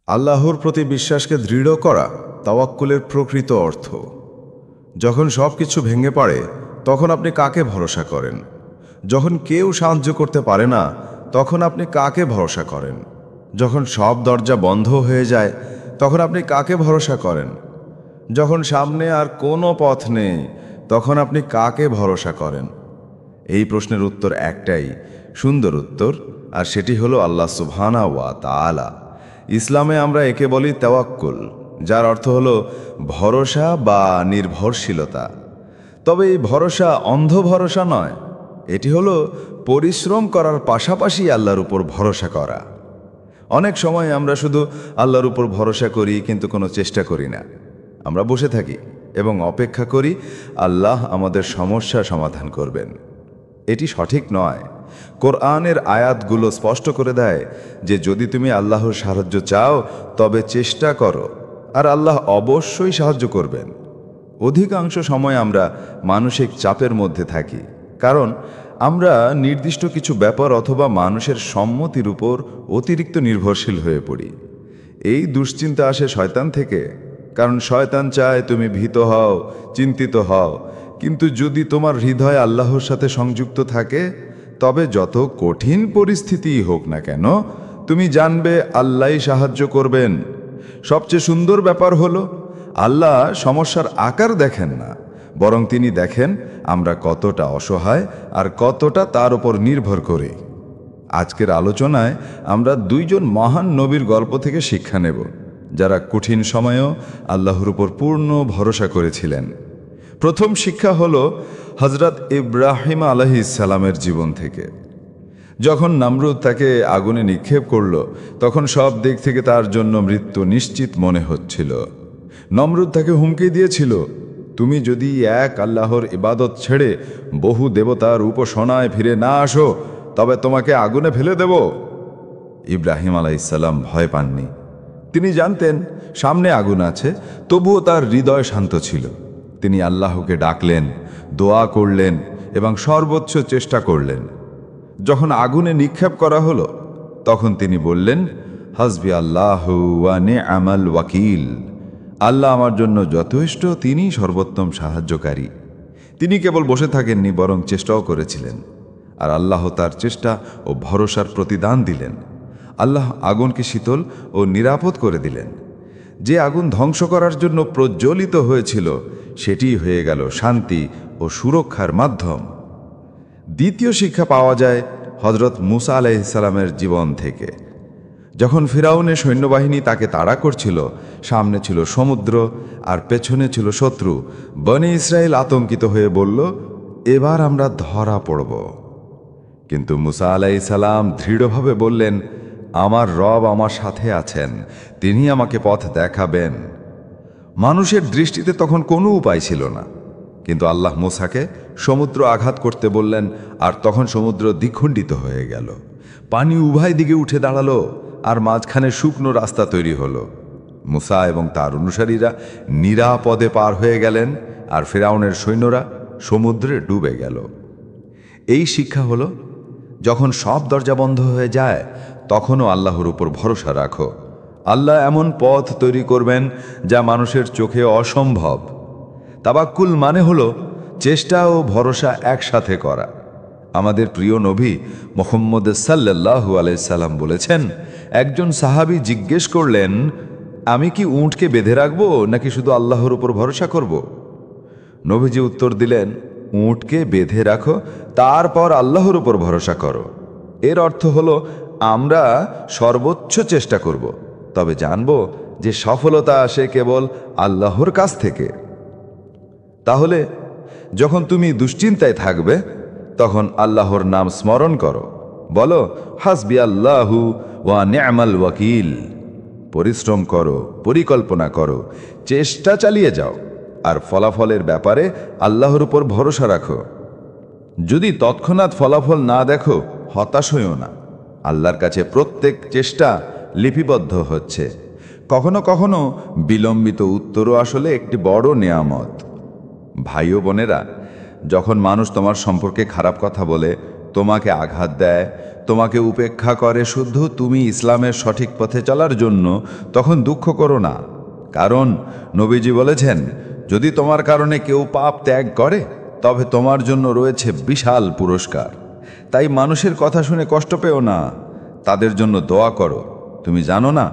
আল্লাহর প্রতি বিশ্বাসকে দৃঢ় করা তাওয়াক্কুলের প্রকৃত অর্থ। যখন সব কিছু ভেঙে পড়ে তখন আপনি কাকে ভরসা করেন? যখন কেউ সাহায্য করতে পারে না তখন আপনি কাকে ভরসা করেন? যখন সব দরজা বন্ধ হয়ে যায় তখন আপনি কাকে ভরসা করেন? যখন সামনে আর কোনো পথ নেই তখন আপনি কাকে ভরসা করেন? এই প্রশ্নের উত্তর একটাই, সুন্দর উত্তর, আর সেটি হলো আল্লাহ সুবহানাহু ওয়া তাআলা। ইসলামে আমরা একে বলি তাওয়াক্কুল, যার অর্থ হলো ভরসা বা নির্ভরশীলতা। তবে এই ভরসা অন্ধ ভরসা নয়, এটি হলো পরিশ্রম করার পাশাপাশি আল্লাহর উপর ভরসা করা। অনেক সময় আমরা শুধু আল্লাহর উপর ভরসা করি কিন্তু কোনো চেষ্টা করি না। আমরা বসে থাকি এবং অপেক্ষা করি আল্লাহ আমাদের সমস্যা সমাধান করবেন। এটি সঠিক নয়। কোরআনের আয়াতগুলো স্পষ্ট করে দেয় যে যদি তুমি আল্লাহর সাহায্য চাও তবে চেষ্টা করো, আর আল্লাহ অবশ্যই সাহায্য করবেন। অধিকাংশ সময় আমরা মানসিক চাপের মধ্যে থাকি, কারণ আমরা নির্দিষ্ট কিছু ব্যাপার অথবা মানুষের সম্মতির উপর অতিরিক্ত নির্ভরশীল হয়ে পড়ি। এই দুশ্চিন্তা আসে শয়তান থেকে, কারণ শয়তান চায় তুমি ভীত হও, চিন্তিত হও। কিন্তু যদি তোমার হৃদয় আল্লাহর সাথে সংযুক্ত থাকে তবে যত কঠিন পরিস্থিতিই হোক না কেন তুমি জানবে আল্লাহই সাহায্য করবেন। সবচেয়ে সুন্দর ব্যাপার হলো আল্লাহ সমস্যার আকার দেখেন না, বরং তিনি দেখেন আমরা কতটা অসহায় আর কতটা তার উপর নির্ভর করি। আজকের আলোচনায় আমরা দুইজন মহান নবীর গল্প থেকে শিক্ষা নেব, যারা কঠিন সময়েও আল্লাহর উপর পূর্ণ ভরসা করেছিলেন। প্রথম শিক্ষা হলো হযরত ইব্রাহিম আলাইহিস সালামের জীবন থেকে। যখন নমরুদ তাকে আগুনে নিক্ষেপ করল তখন সব দিক থেকে তার জন্য মৃত্যু নিশ্চিত মনে হচ্ছিল। নমরুদ তাকে হুমকি দিয়েছিল, তুমি যদি এক আল্লাহর ইবাদত ছেড়ে বহু দেবতার উপাসনায় ফিরে না আসো তবে তোমাকে আগুনে ফেলে দেব। ইব্রাহিম আলাইহিস সালাম ভয় পাননি। তিনি জানতেন সামনে আগুন আছে, তবুও তার হৃদয় শান্ত ছিল। তিনি আল্লাহকে ডাকলেন, দোয়া করলেন এবং সর্বোচ্চ চেষ্টা করলেন। যখন আগুনে নিক্ষেপ করা হলো তখন তিনি বললেন, হাসবি আল্লাহু ওয়া নি'মাল ওয়াকিল। আল্লাহ আমার জন্য যথেষ্ট, তিনি সর্বোত্তম সাহায্যকারী। তিনি কেবল বসে থাকেননি, বরং চেষ্টাও করেছিলেন, আর আল্লাহ তার চেষ্টা ও ভরসার প্রতিদান দিলেন। আল্লাহ আগুনকে শীতল ও নিরাপদ করে দিলেন। যে আগুন ধ্বংস করার জন্য প্রজ্বলিত হয়েছিল সেটি হয়ে গেল শান্তি ও সুরক্ষার মাধ্যম। দ্বিতীয় শিক্ষা পাওয়া যায় হযরত মুসা আলাইহিস সালামের জীবন থেকে। যখন ফিরাউনের সৈন্যবাহিনী তাকে তাড়া করছিল, সামনে ছিল সমুদ্র আর পেছনে ছিল শত্রু, বনী ইসরাইল আতঙ্কিত হয়ে বলল, এবার আমরা ধরা পড়ব। কিন্তু মুসা আলাইহিস সালাম দৃঢ়ভাবে বললেন, আমার রব আমার সাথে আছেন, তিনি আমাকে পথ দেখাবেন। মানুষের দৃষ্টিতে তখন কোনো উপায় ছিল না, কিন্তু আল্লাহ মুসাকে সমুদ্র আঘাত করতে বললেন, আর তখন সমুদ্র দ্বিখণ্ডিত হয়ে গেল। পানি উভয় দিকে উঠে দাঁড়ালো আর মাঝখানে শুকনো রাস্তা তৈরি হলো। মুসা এবং তার অনুসারীরা নিরাপদে পার হয়ে গেলেন, আর ফিরাউনের সৈন্যরা সমুদ্রে ডুবে গেল। এই শিক্ষা হলো, যখন সব দরজা বন্ধ হয়ে যায় তখনও আল্লাহর উপর ভরসা রাখো। আল্লাহ এমন পথ তৈরি করবেন যা মানুষের চোখে অসম্ভব। তাওয়াক্কুল মানে হলো চেষ্টা ও ভরসা একসাথে করা। আমাদের প্রিয় নবী মুহাম্মদ সাল্লাল্লাহু আলাইহি সাল্লাম বলেছেন, একজন সাহাবী জিজ্ঞেস করলেন, আমি কি উটকে বেঁধে রাখবো নাকি শুধু আল্লাহর উপর ভরসা করব? নবীজি উত্তর দিলেন, উটকে বেঁধে রাখো, তারপর আল্লাহর উপর ভরসা করো। এর অর্থ হলো আমরা সর্বোচ্চ চেষ্টা করব, তবে জানব যে সফলতা আসে কেবল আল্লাহর কাছ থেকে। তাহলে যখন তুমি দুশ্চিন্তায় থাকবে তখন আল্লাহর নাম স্মরণ করো, বলো হাসবি আল্লাহু ওয়া নি'মাল ওয়াকিল। পরিশ্রম করো, পরিকল্পনা করো, চেষ্টা চালিয়ে যাও, আর ফলাফলের ব্যাপারে আল্লাহর উপর ভরসা রাখো। যদি তৎক্ষণাৎ ফলাফল না দেখো, হতাশ হইও না। আল্লাহর কাছে প্রত্যেক চেষ্টা লিপিবদ্ধ হচ্ছে। কখনো কখনো বিলম্বিত উত্তরও আসলে একটি বড় নেয়ামত। ভাই ও বোনেরা, যখন মানুষ তোমার সম্পর্কে খারাপ কথা বলে তোমাকে আঘাত দেয়, তোমাকে উপেক্ষা করে শুদ্ধ তুমি ইসলামের সঠিক পথে চলার জন্য, তখন দুঃখ করো না। কারণ নবীজি বলেছেন, যদি তোমার কারণে কেউ পাপ ত্যাগ করে তবে তোমার জন্য রয়েছে বিশাল পুরস্কার। তাই মানুষের কথা শুনে কষ্ট পেও না, তাদের জন্য দোয়া করো। তুমি জানো না,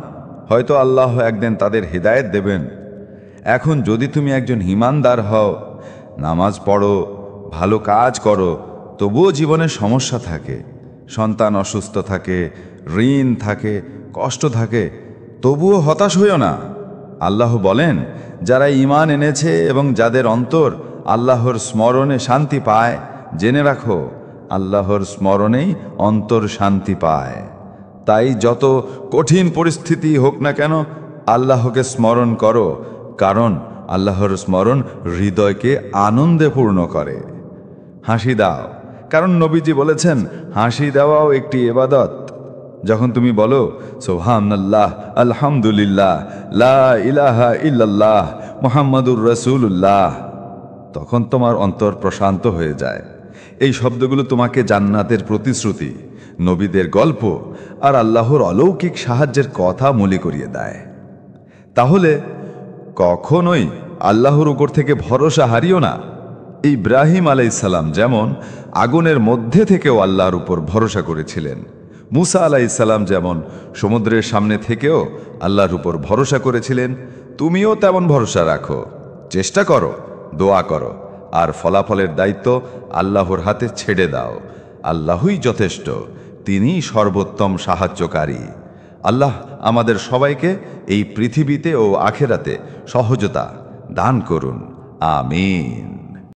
হয়তো আল্লাহ একদিন তাদের হিদায়েত দেবেন। এখন যদি তুমি একজন ঈমানদার হও, নামাজ পড়ো, ভালো কাজ করো, তবুও জীবনে সমস্যা থাকে, সন্তান অসুস্থ থাকে, ঋণ থাকে, কষ্ট থাকে, তবুও হতাশ হইও না। আল্লাহ বলেন, যারা ঈমান এনেছে এবং যাদের অন্তর আল্লাহর স্মরণে শান্তি পায়, জেনে রাখো আল্লাহর স্মরণেই অন্তর শান্তি পায়। তাই যত কঠিন পরিস্থিতি হোক না কেন, আল্লাহকে স্মরণ করো, কারণ আল্লাহর স্মরণ হৃদয়কে আনন্দে পূর্ণ করে। হাসি দাও, কারণ নবীজি বলেছেন হাসি দেওয়াও একটি ইবাদত। যখন তুমি বলো সুবহানাল্লাহ, আলহামদুলিল্লাহ, লা ইলাহা ইল্লাল্লাহ, মুহাম্মাদুর রাসূলুল্লাহ, তখন তোমার অন্তর প্রশান্ত হয়ে যায়। এই শব্দগুলো তোমাকে জান্নাতের প্রতিশ্রুতি, নবীদের গল্প আর আল্লাহর অলৌকিক সাহায্যের কথা মনে করিয়ে দেয়। তাহলে কখনোই আল্লাহর উপর থেকে ভরসা হারিও না। ইব্রাহিম আলাইসাল্লাম যেমন আগুনের মধ্যে থেকেও আল্লাহর উপর ভরসা করেছিলেন, মুসা আলাইসাল্লাম যেমন সমুদ্রের সামনে থেকেও আল্লাহর উপর ভরসা করেছিলেন, তুমিও তেমন ভরসা রাখো। চেষ্টা করো, দোয়া করো, আর ফলাফলের দায়িত্ব আল্লাহর হাতে ছেড়ে দাও। আল্লাহই যথেষ্ট, তিনিই সর্বোত্তম সাহায্যকারী। আল্লাহ আমাদের সবাইকে এই পৃথিবীতে ও আখেরাতে সহজতা দান করুন। আমিন।